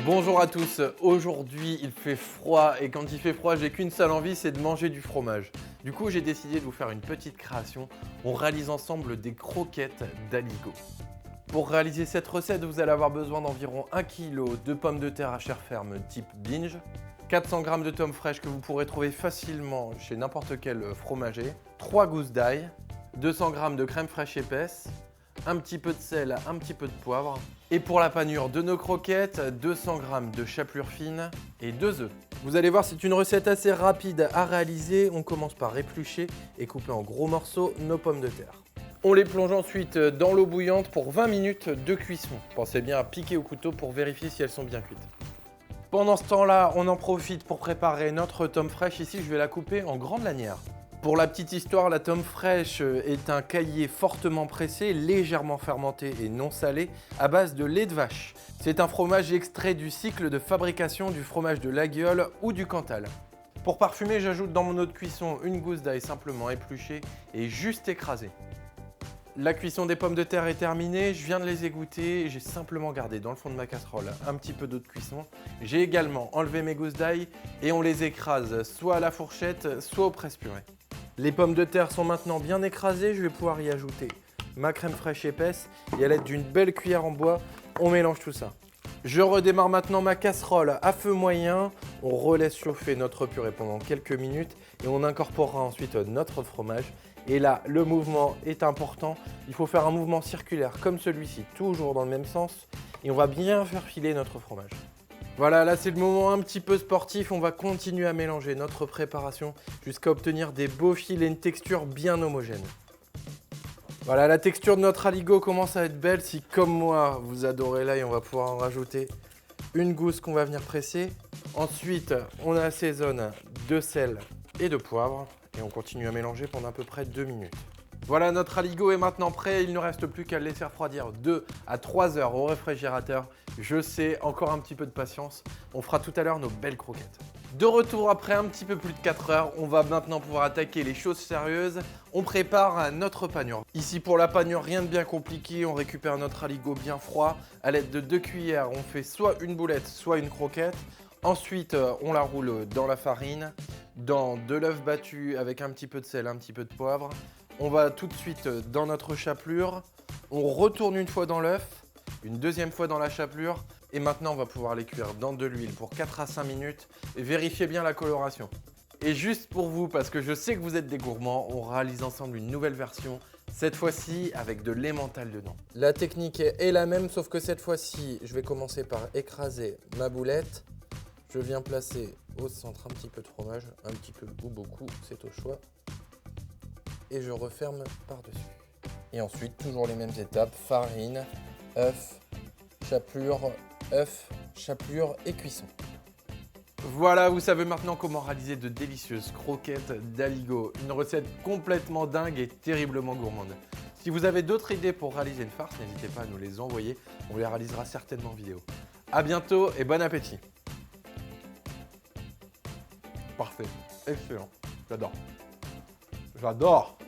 Bonjour à tous, aujourd'hui il fait froid et quand il fait froid j'ai qu'une seule envie, c'est de manger du fromage. Du coup j'ai décidé de vous faire une petite création, on réalise ensemble des croquettes d'aligot. Pour réaliser cette recette vous allez avoir besoin d'environ 1 kg de pommes de terre à chair ferme type Binge, 400 g de tomes fraîches que vous pourrez trouver facilement chez n'importe quel fromager, 3 gousses d'ail, 200 g de crème fraîche épaisse, un petit peu de sel, un petit peu de poivre. Et pour la panure de nos croquettes, 200 g de chapelure fine et 2 œufs. Vous allez voir, c'est une recette assez rapide à réaliser. On commence par éplucher et couper en gros morceaux nos pommes de terre. On les plonge ensuite dans l'eau bouillante pour 20 minutes de cuisson. Pensez bien à piquer au couteau pour vérifier si elles sont bien cuites. Pendant ce temps-là, on en profite pour préparer notre tome fraîche. Ici, je vais la couper en grandes lanières. Pour la petite histoire, la tome fraîche est un caillé fortement pressé, légèrement fermenté et non salé, à base de lait de vache. C'est un fromage extrait du cycle de fabrication du fromage de Laguiole ou du Cantal. Pour parfumer, j'ajoute dans mon eau de cuisson une gousse d'ail simplement épluchée et juste écrasée. La cuisson des pommes de terre est terminée, je viens de les égoutter, j'ai simplement gardé dans le fond de ma casserole un petit peu d'eau de cuisson. J'ai également enlevé mes gousses d'ail et on les écrase soit à la fourchette, soit au presse-purée. Les pommes de terre sont maintenant bien écrasées, je vais pouvoir y ajouter ma crème fraîche épaisse et à l'aide d'une belle cuillère en bois, on mélange tout ça. Je redémarre maintenant ma casserole à feu moyen, on relaisse chauffer notre purée pendant quelques minutes et on incorporera ensuite notre fromage. Et là, le mouvement est important, il faut faire un mouvement circulaire comme celui-ci, toujours dans le même sens et on va bien faire filer notre fromage. Voilà, là c'est le moment un petit peu sportif, on va continuer à mélanger notre préparation jusqu'à obtenir des beaux fils et une texture bien homogène. Voilà, la texture de notre aligot commence à être belle. Si comme moi vous adorez l'ail, on va pouvoir en rajouter une gousse qu'on va venir presser. Ensuite, on assaisonne de sel et de poivre et on continue à mélanger pendant à peu près 2 minutes. Voilà, notre aligot est maintenant prêt, il ne reste plus qu'à le laisser refroidir 2 à 3 heures au réfrigérateur. Je sais, encore un petit peu de patience, on fera tout à l'heure nos belles croquettes. De retour après un petit peu plus de 4 heures, on va maintenant pouvoir attaquer les choses sérieuses. On prépare notre panure. Ici pour la panure, rien de bien compliqué, on récupère notre aligot bien froid. À l'aide de 2 cuillères, on fait soit une boulette, soit une croquette. Ensuite, on la roule dans la farine, dans de l'œuf battu avec un petit peu de sel, un petit peu de poivre. On va tout de suite dans notre chapelure, on retourne une fois dans l'œuf, une deuxième fois dans la chapelure et maintenant on va pouvoir les cuire dans de l'huile pour 4 à 5 minutes et vérifiez bien la coloration. Et juste pour vous, parce que je sais que vous êtes des gourmands, on réalise ensemble une nouvelle version, cette fois-ci avec de l'emmental dedans. La technique est la même sauf que cette fois-ci, je vais commencer par écraser ma boulette. Je viens placer au centre un petit peu de fromage, un petit peu ou beaucoup, c'est au choix. Et je referme par-dessus. Et ensuite, toujours les mêmes étapes, farine, œuf, chapelure et cuisson. Voilà, vous savez maintenant comment réaliser de délicieuses croquettes d'aligot. Une recette complètement dingue et terriblement gourmande. Si vous avez d'autres idées pour réaliser une farce, n'hésitez pas à nous les envoyer. On les réalisera certainement en vidéo. A bientôt et bon appétit. Parfait, excellent, j'adore. J'adore.